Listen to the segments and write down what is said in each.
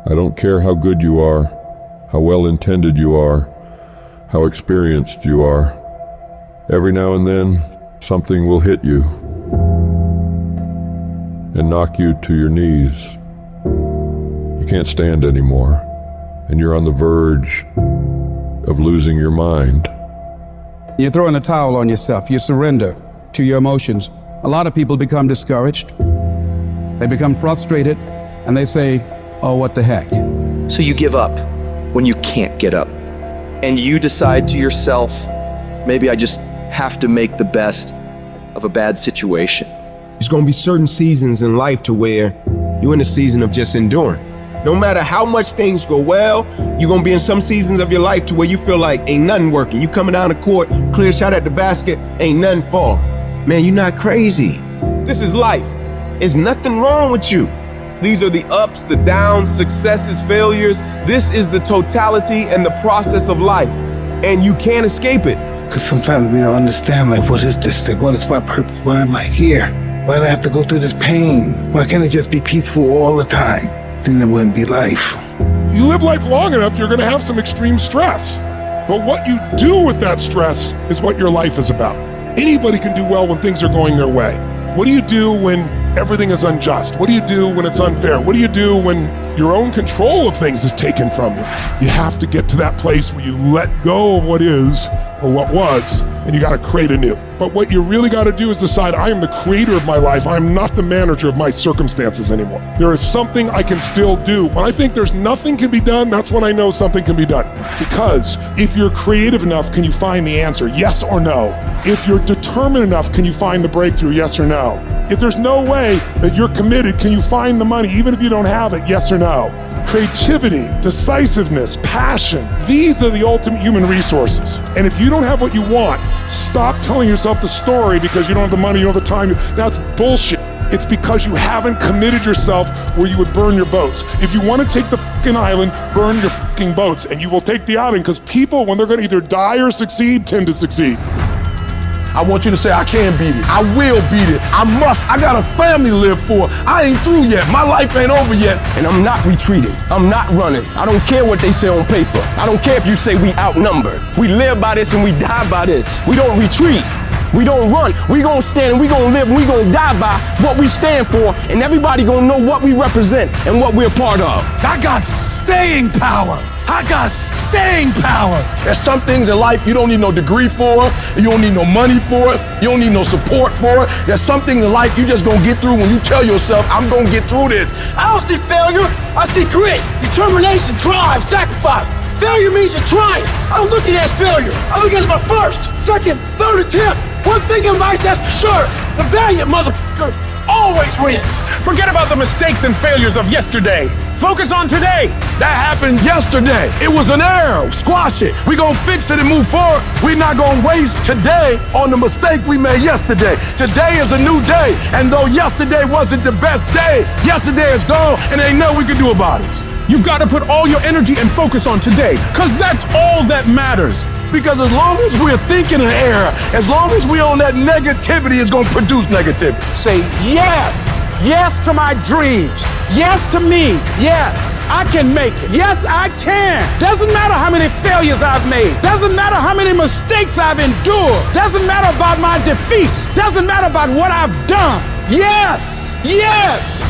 I don't care how good you are, how well-intended you are, how experienced you are. Every now and then, something will hit you and knock you to your knees. You can't stand anymore, and you're on the verge of losing your mind. You throw in a towel on yourself. You surrender to your emotions. A lot of people become discouraged. They become frustrated, and they say, oh, what the heck? So you give up when you can't get up. And you decide to yourself, maybe I just have to make the best of a bad situation. There's gonna be certain seasons in life to where you're in a season of just enduring. No matter how much things go well, you're gonna be in some seasons of your life to where you feel like ain't nothing working. You coming down the court, clear shot at the basket, ain't nothing falling. Man, you're not crazy. This is life. There's nothing wrong with you. These are the ups, the downs, successes, failures. This is the totality and the process of life. And you can't escape it. Because sometimes we don't understand, like, what is this thing? What is my purpose? Why am I here? Why do I have to go through this pain? Why can't it just be peaceful all the time? Then it wouldn't be life. You live life long enough, you're gonna have some extreme stress. But what you do with that stress is what your life is about. Anybody can do well when things are going their way. What do you do when everything is unjust? What do you do when it's unfair? What do you do when your own control of things is taken from you? You have to get to that place where you let go of what is or what was, and you gotta create anew. But what you really gotta do is decide, I am the creator of my life. I am not the manager of my circumstances anymore. There is something I can still do. When I think there's nothing can be done, that's when I know something can be done. Because if you're creative enough, can you find the answer? Yes or no? If you're determined enough, can you find the breakthrough? Yes or no? If there's no way that you're committed, can you find the money even if you don't have it? Yes or no? Creativity, decisiveness, passion, these are the ultimate human resources. And if you don't have what you want, stop telling yourself the story because you don't have the money, you don't have the time. That's bullshit. It's because you haven't committed yourself where you would burn your boats. If you want to take the fucking island, burn your fucking boats, and you will take the island because people, when they're going to either die or succeed, tend to succeed. I want you to say, I can beat it. I will beat it. I must. I got a family to live for. I ain't through yet. My life ain't over yet. And I'm not retreating. I'm not running. I don't care what they say on paper. I don't care if you say we outnumbered. We live by this and we die by this. We don't retreat. We don't run. We gonna stand and we gonna live and we gonna die by what we stand for, and everybody gonna know what we represent and what we're part of. I got staying power. I got staying power. There's some things in life you don't need no degree for. You don't need no money for it. You don't need no support for it. There's some things in life you just gonna get through when you tell yourself, I'm gonna get through this. I don't see failure. I see grit, determination, drive, sacrifice. Failure means you're trying. I don't look at it as failure. I look at it as my first, second, third attempt. One thing in life that's for sure, the valiant motherfucker always wins. Forget about the mistakes and failures of yesterday. Focus on today. That happened yesterday. It was an error. Squash it. We gonna fix it and move forward. We're not gonna waste today on the mistake we made yesterday. Today is a new day. And though yesterday wasn't the best day, yesterday is gone and there ain't nothing we can do about it. You've got to put all your energy and focus on today, because that's all that matters. Because as long as we're thinking an error, as long as we're on that negativity, it's going to produce negativity. Say yes. Yes to my dreams. Yes to me. Yes, I can make it. Yes, I can. Doesn't matter how many failures I've made. Doesn't matter how many mistakes I've endured. Doesn't matter about my defeats. Doesn't matter about what I've done. Yes. Yes.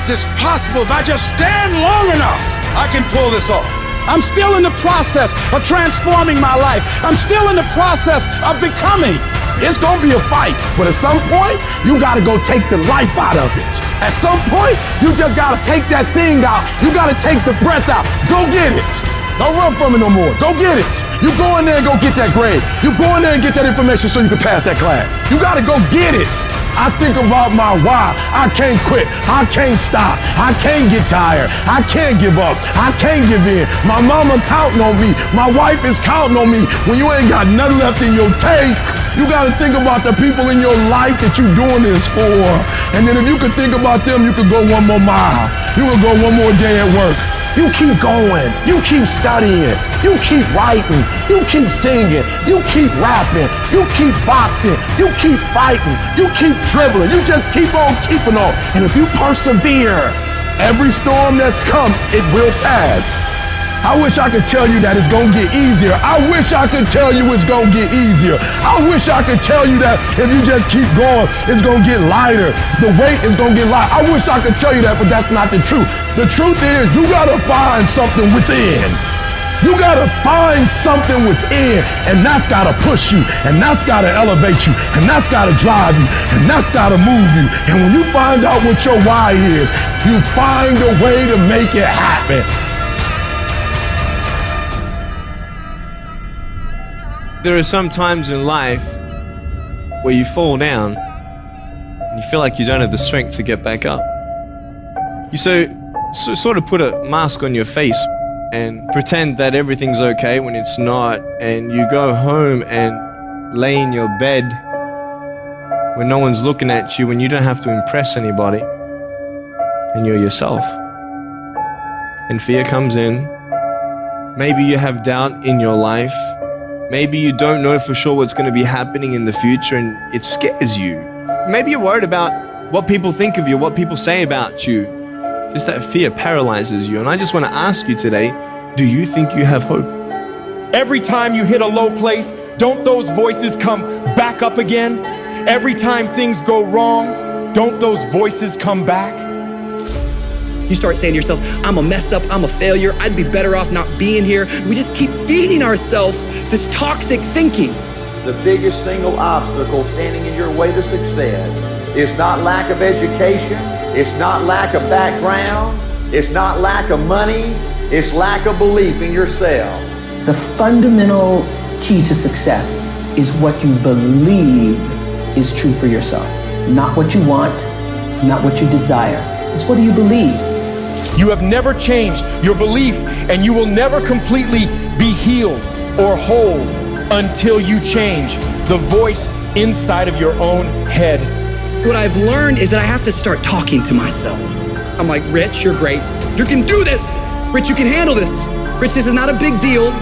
It's possible if I just stand long enough, I can pull this off. I'm still in the process of transforming my life. I'm still in the process of becoming. It's gonna be a fight, but at some point, you gotta go take the life out of it. At some point, you just gotta take that thing out. You gotta take the breath out. Go get it. Don't run from it no more. Go get it. You go in there and go get that grade. You go in there and get that information so you can pass that class. You gotta go get it. I think about my why. I can't quit. I can't stop. I can't get tired. I can't give up. I can't give in. My mama counting on me. My wife is counting on me. When you ain't got nothing left in your tank, you gotta think about the people in your life that you're doing this for. And then if you could think about them, you could go one more mile. You could go one more day at work. You keep going, you keep studying, you keep writing, you keep singing, you keep rapping, you keep boxing, you keep fighting, you keep dribbling, you just keep on keeping on. And if you persevere, Every storm that's come, it will pass. I wish I could tell you that it's gonna get easier. I wish I could tell you it's gonna get easier. I wish I could tell you that if you just keep going, it's gonna get lighter. The weight is gonna get lighter. I wish I could tell you that, but that's not the truth. The truth is, you gotta find something within. You gotta find something within, and that's gotta push you, and that's gotta elevate you, and that's gotta drive you, and that's gotta move you. And when you find out what your why is, you find a way to make it happen. There are some times in life where you fall down and you feel like you don't have the strength to get back up. You sort of put a mask on your face and pretend that everything's okay when it's not, and you go home and lay in your bed when no one's looking at you, when you don't have to impress anybody, and you're yourself. And fear comes in. Maybe you have doubt in your life. Maybe you don't know for sure what's going to be happening in the future and it scares you. Maybe you're worried about what people think of you, what people say about you. Just that fear paralyzes you. And I just want to ask you today, do you think you have hope? Every time you hit a low place, don't those voices come back up again? Every time things go wrong, don't those voices come back? You start saying to yourself, I'm a mess up, I'm a failure, I'd be better off not being here. We just keep feeding ourselves this toxic thinking. The biggest single obstacle standing in your way to success is not lack of education, it's not lack of background, it's not lack of money, it's lack of belief in yourself. The fundamental key to success is what you believe is true for yourself. Not what you want, not what you desire. It's what do you believe? You have never changed your belief, and you will never completely be healed or whole until you change the voice inside of your own head. What I've learned is that I have to start talking to myself. I'm like, Rich, you're great. You can do this. Rich, you can handle this. Rich, this is not a big deal.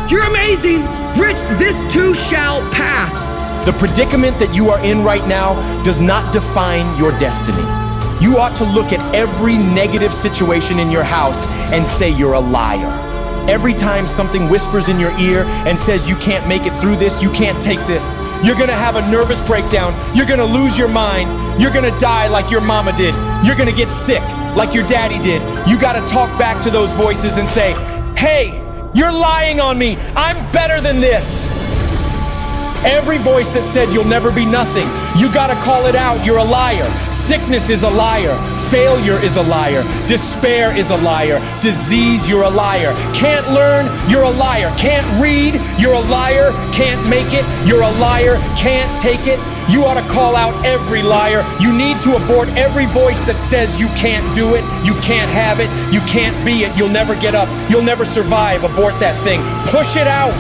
You're amazing. Rich, this too shall pass. The predicament that you are in right now does not define your destiny. You ought to look at every negative situation in your house and say you're a liar. Every time something whispers in your ear and says you can't make it through this, you can't take this, you're gonna have a nervous breakdown, you're gonna lose your mind, you're gonna die like your mama did, you're gonna get sick like your daddy did. You gotta talk back to those voices and say, hey, you're lying on me, I'm better than this. Every voice that said you'll never be nothing, you gotta call it out, you're a liar. Sickness is a liar. Failure is a liar. Despair is a liar. Disease, you're a liar. Can't learn, you're a liar. Can't read, you're a liar. Can't make it, you're a liar. Can't take it. You ought to call out every liar. You need to abort every voice that says you can't do it, you can't have it, you can't be it, you'll never get up, you'll never survive. Abort that thing. Push it out.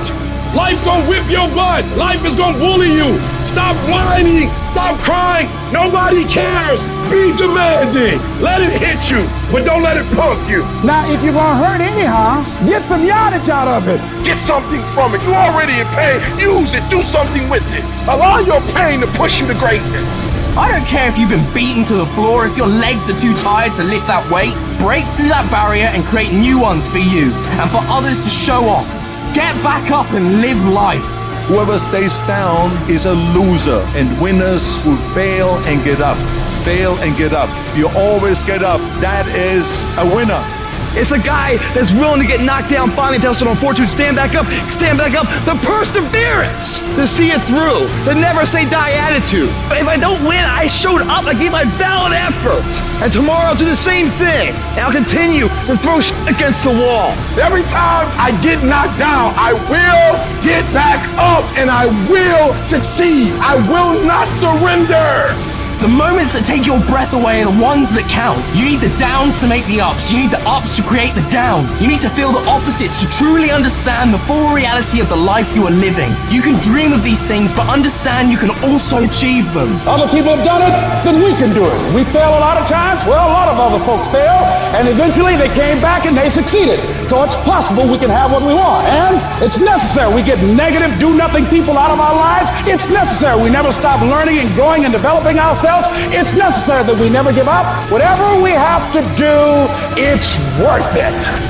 Life gonna whip your butt. Life is gonna bully you. Stop whining. Stop crying. Nobody cares. Be demanding. Let it hit you, but don't let it punk you. Now, if you're gonna hurt anyhow, get some yardage out of it. Get something from it. You're already in pain. Use it. Do something with it. Allow your pain to push you to greatness. I don't care if you've been beaten to the floor, if your legs are too tired to lift that weight. Break through that barrier and create new ones for you and for others to show off. Get back up and live life. Whoever stays down is a loser, and winners will fail and get up. Fail and get up. You always get up. That is a winner. It's a guy that's willing to get knocked down, finally tells it on fortune, stand back up, the perseverance to see it through, the never say die attitude. But if I don't win, I showed up, I gave my valid effort. And tomorrow I'll do the same thing. And I'll continue to throw against the wall. Every time I get knocked down, I will get back up and I will succeed. I will not surrender. The moments that take your breath away are the ones that count. You need the downs to make the ups. You need the ups to create the downs. You need to feel the opposites to truly understand the full reality of the life you are living. You can dream of these things, but understand you can also achieve them. Other people have done it, then we can do it. We fail a lot of times, well, a lot of other folks fail, and eventually they came back and they succeeded. So it's possible we can have what we want, and it's necessary. We get negative, do-nothing people out of our lives. It's necessary. We never stop learning and growing and developing ourselves. ourselves. It's necessary that we never give up. Whatever we have to do, it's worth it.